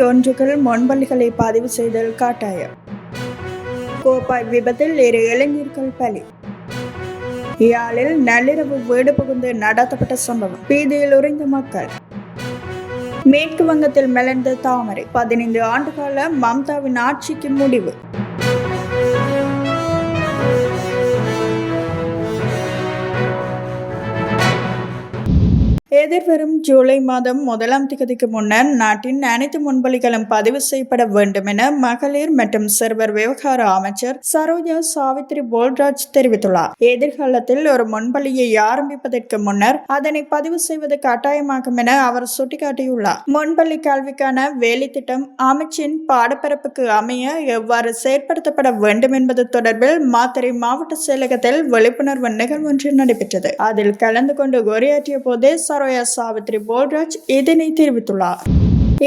1க்குள் முன்பள்ளிகளை பதிவு செய்தல் கட்டாயம். கோப்பாய் விபத்தில் 2 இளைஞர்கள் பலி. யாழில் நள்ளிரவு வீடு புகுந்து நடத்தப்பட்ட சம்பவம். பீதியில் உறைந்த மக்கள். மேற்கு வங்கத்தில் மலர்ந்த தாமரை. 15 ஆண்டுகால மம்தாவின் ஆட்சிக்கு முடிவு. எதிர்வரும் ஜூலை மாதம் 1ஆம் தேதிக்கு முன்னர் நாட்டின் அனைத்து முன்பள்ளிகளும் பதிவு செய்யப்பட வேண்டும் என மகளிர் மற்றும் சிறுவர் விவகார அமைச்சர் சரோஜா சாவித்ரி போல்ராஜ் தெரிவித்துள்ளார். எதிர்காலத்தில் ஒரு முன்பள்ளியை ஆரம்பிப்பதற்கு முன்னர் அதனை பதிவு செய்வது கட்டாயமாகும் என அவர் சுட்டிக்காட்டியுள்ளார். முன்பள்ளி கல்விக்கான வேலை திட்டம் அமைச்சின் பாடப்பரப்புக்கு அமைய எவ்வாறு செயற்படுத்தப்பட வேண்டும் என்பது தொடர்பில் மாத்தறை மாவட்ட செயலகத்தில் விழிப்புணர்வு நிகழ்வு ஒன்று நடைபெற்றது. அதில் கலந்து கொண்டு உரையாற்றிய போதே சரோஜா சாவித்ரி போல்ராஜ் இதனை தெரிவித்துள்ளார்.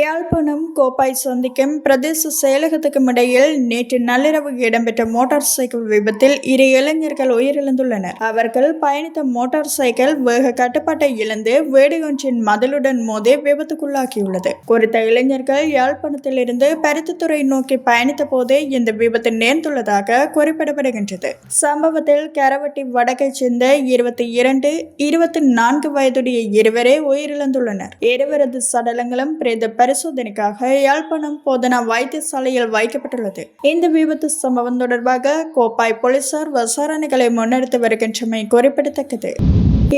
யாழ்ப்பாணம் கோப்பாய் சந்திக்கும் பிரதேச செயலகத்துக்கும் இடையில் நேற்று நள்ளிரவு இடம்பெற்ற மோட்டார் சைக்கிள் விபத்தில் 2 இளைஞர்கள் உயிரிழந்துள்ளனர். அவர்கள் பயணித்த மோட்டார் சைக்கிள் வேக கட்டுப்பாட்டை இழந்து வேடியொன்றின் மதிலுடன் மோதி விபத்துக்குள்ளாக்கியுள்ளது. குறித்த இளைஞர்கள் யாழ்ப்பாணத்திலிருந்து பருத்தித்துறை நோக்கி பயணித்த போதே இந்த விபத்து நேர்ந்துள்ளதாக குறிப்பிடப்படுகின்றது. சம்பவத்தில் கரவட்டி வடக்கைச் சேர்ந்த 22, 24 வயதுடைய இருவரே உயிரிழந்துள்ளனர். இருவரது சடலங்களும் பிரேத பரிசோதனைக்காக யாழ்ப்பாணம் போதனா வைத்தியசாலையில் வைக்கப்பட்டுள்ளது. இந்த விபத்து சம்பவம் தொடர்பாக கோப்பாய் போலீசார் விசாரணைகளை முன்னெடுத்து வருகின்றமை குறிப்பிடத்தக்கது.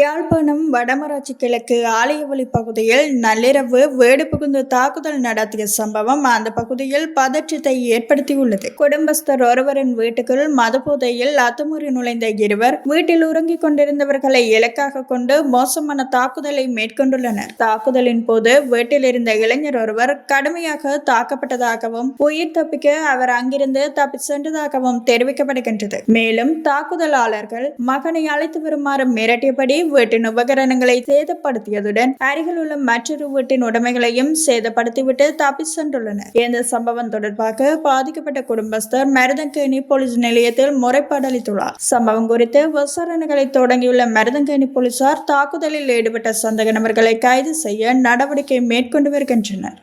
யாழ்ப்பாணம் வடமராட்சி கிழக்கு ஆலயவழி பகுதியில் நள்ளிரவு வீடு புகுந்து தாக்குதல் நடத்திய சம்பவம் அந்த பகுதியில் பதற்றத்தை ஏற்படுத்தியுள்ளது. குடும்பஸ்தர் ஒருவரின் வீட்டுக்குள் மதுபோதையில் அத்துமீறி நுழைந்த இருவர் வீட்டில் உறங்கிக் கொண்டிருந்தவர்களை இலக்காக கொண்டு மோசமான தாக்குதலை மேற்கொண்டுள்ளனர். தாக்குதலின் போது வீட்டில் இருந்த இளைஞர் ஒருவர் கடுமையாக தாக்கப்பட்டதாகவும் உயிர் தப்பிக்க அவர் அங்கிருந்து தப்பி சென்றதாகவும் தெரிவிக்கப்படுகின்றது. மேலும் தாக்குதலாளர்கள் மகனை அழைத்து வருமாறு மிரட்டியபடி வீட்டின் உபகரணங்களை சேதப்படுத்தியதுடன் அருகில் உள்ள மற்றொரு வீட்டின் உடைமைகளையும் சேதப்படுத்திவிட்டு தப்பி சென்றுள்ளனர். இந்த சம்பவம் தொடர்பாக பாதிக்கப்பட்ட குடும்பஸ்தர் மருதங்கேணி போலீஸ் நிலையத்தில் முறைப்பாடு அளித்துள்ளார். சம்பவம் குறித்து விசாரணைகளை தொடங்கியுள்ள மருதங்கேணி போலீசார் தாக்குதலில் ஈடுபட்ட சந்தேக நபர்களை கைது செய்ய நடவடிக்கை மேற்கொண்டு வருகின்றனர்.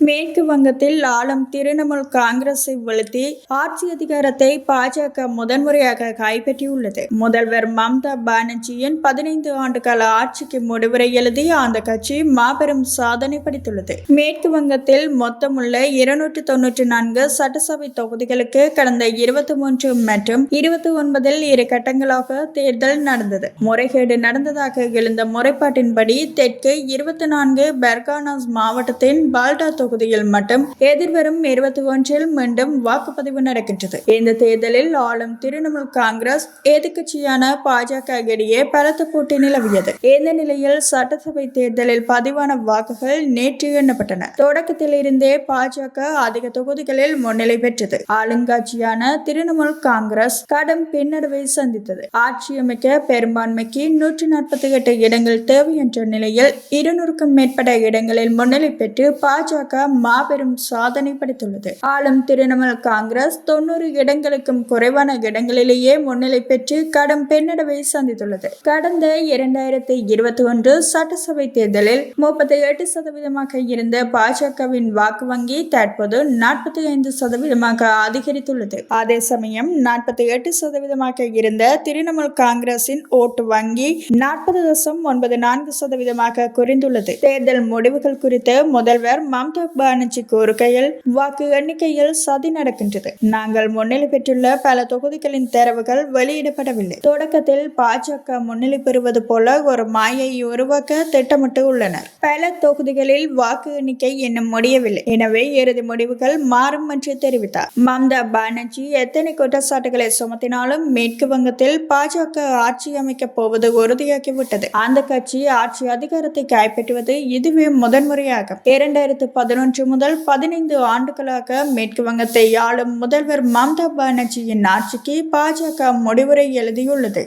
மேற்கு வங்கத்தில் ஆளும் திரிணாமுல் காங்கிரஸை வீழ்த்தி ஆட்சி அதிகாரத்தை பாஜக முதன்முறையாக கைப்பற்றியுள்ளது. முதல்வர் மம்தா பானர்ஜியின் 15 ஆண்டுகால ஆட்சிக்கு முடிவுரை எழுதி அந்த கட்சி மாபெரும் சாதனை படைத்துள்ளது. மேற்கு வங்கத்தில் மொத்தமுள்ள 294 சட்டசபை தொகுதிகளுக்கு கடந்த 23 மற்றும் 29 இரு கட்டங்களாக தேர்தல் நடந்தது. முறைகேடு நடந்ததாக எழுந்த முறைப்பாட்டின்படி தெற்கு 24 பர்கானாஸ் மாவட்டத்தின் பால்டா தொகுதியில் மட்டும் எதிர்வரும் 21 மீண்டும் வாக்குப்பதிவு நடக்கின்றது. இந்த தேர்தலில் ஆளும் திரிணாமுல் காங்கிரஸ் எதிர்க்கட்சியான பாஜக இடையே பலத்த போட்டி நிலவியது. இந்த நிலையில் சட்டசபை தேர்தலில் பதிவான வாக்குகள் நேற்று எண்ணப்பட்டன. தொடக்கத்தில் இருந்தே பாஜக அதிக தொகுதிகளில் முன்னிலை பெற்றது. ஆளுங்கட்சியான திரிணாமுல் காங்கிரஸ் கடும் பின்னடைவை சந்தித்தது. ஆட்சி அமைக்க பெரும்பான்மைக்கு 148 இடங்கள் தேவை என்ற நிலையில் 200க்கும் மேற்பட்ட இடங்களில் முன்னிலை பெற்று பாஜக மாபெரும் சாதனை படைத்துள்ளது. ஆளும் திரிணாமுல் காங்கிரஸ் 90 இடங்களுக்கும் குறைவான இடங்களிலேயே முன்னிலை பெற்று கடும் பின்னடைவை சந்தித்துள்ளது. கடந்த 2021 சட்டசபை தேர்தலில் 38% இருந்த பாஜகவின் வாக்கு வங்கி தற்போது 45% அதிகரித்துள்ளது. அதே சமயம் 48% இருந்த திரிணாமுல் காங்கிரசின் ஓட்டு வங்கி 40.94% குறைந்துள்ளது. தேர்தல் முடிவுகள் குறித்து முதல்வர் மம்தா பானர்ஜி கூறுகையில், வாக்கு எண்ணிக்கையில் சதி நடக்கின்றது. நாங்கள் முன்னிலை பெற்றுள்ள பல தொகுதிகளின் தரவுகள் வெளியிடப்படவில்லை. தொடக்கத்தில் பாஜக முன்னிலை பெறுவது போல ஒரு மாயை உருவாக்க திட்டமிட்டு உள்ளனர். பல தொகுதிகளில் வாக்கு எண்ணிக்கை இன்னும் முடியவில்லை. எனவே இறுதி முடிவுகள் மாறும் என்று தெரிவித்தார். மம்தா பானர்ஜி எத்தனை குற்றச்சாட்டுகளை சுமத்தினாலும் மேற்கு வங்கத்தில் பாஜக ஆட்சி அமைக்கப் போவது உறுதியாகிவிட்டது. அந்த கட்சி ஆட்சி அதிகாரத்தை கைப்பற்றுவது இதுவே முதன்முறையாகும். 2011 முதல் 15 ஆண்டுகளாக மேற்கு வங்கத்தை ஆளும் முதல்வர் மம்தா பானர்ஜியின் ஆட்சிக்கு பாஜக முடிவுரை எழுதியுள்ளது.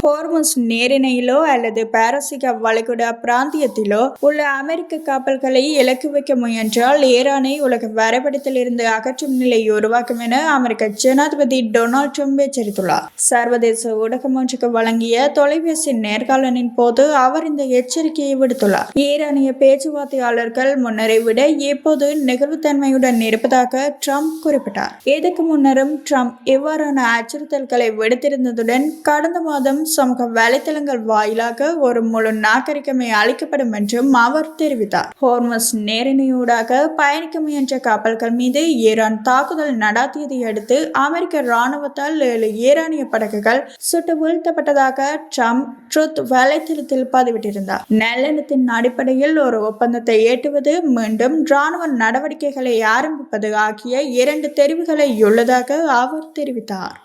ஹோர்முஸ் நீரிணையிலோ அல்லது பாரசீக வளைகுடா பிராந்தியத்திலோ உள்ள அமெரிக்க கப்பல்களை இலக்கு வைக்க முயன்றால் ஈரானை உலக வரைபடத்தில் இருந்து அகற்றும் நிலை உருவாக்கும் என அமெரிக்க ஜனாதிபதி டொனால்ட் ட்ரம்ப் எச்சரித்துள்ளார். சர்வதேச ஊடகம் ஒன்றுக்கு வழங்கிய தொலைபேசி நேர்காணலின் போது அவர் இந்த எச்சரிக்கையை விடுத்துள்ளார். ஈரானிய பேச்சுவார்த்தையாளர்கள் முன்னரை விட இப்போது நெகிழ்வுத்தன்மையுடன் இருப்பதாக ட்ரம்ப் குறிப்பிட்டார். இதற்கு முன்னரும் ட்ரம்ப் இவ்வாறான அச்சுறுத்தல்களை விடுத்திருந்ததுடன் கடந்த மாதம் சமூக வலைதளங்கள் வாயிலாக ஒரு முழு நாகரிகமே அளிக்கப்படும் என்றும் அவர் தெரிவித்தார். ஹோர்முஸ் நீரிணையூடாக பயணிக்க முயன்ற கப்பல்கள் மீது ஈரான் தாக்குதல் நடாத்தியதை அடுத்து அமெரிக்க இராணுவத்தால் 7 ஈரானிய படகுகள் சுட்டு வீழ்த்தப்பட்டதாக ட்ரம்ப் ட்ரூத் வலைதளத்தில் பதிவிட்டிருந்தார். நல்லெண்ணத்தின் அடிப்படையில் ஒரு ஒப்பந்தத்தை எட்டுவது, மீண்டும் இராணுவ நடவடிக்கைகளை ஆரம்பிப்பது ஆகிய 2 தெரிவுகளை உள்ளதாக அவர் தெரிவித்தார்.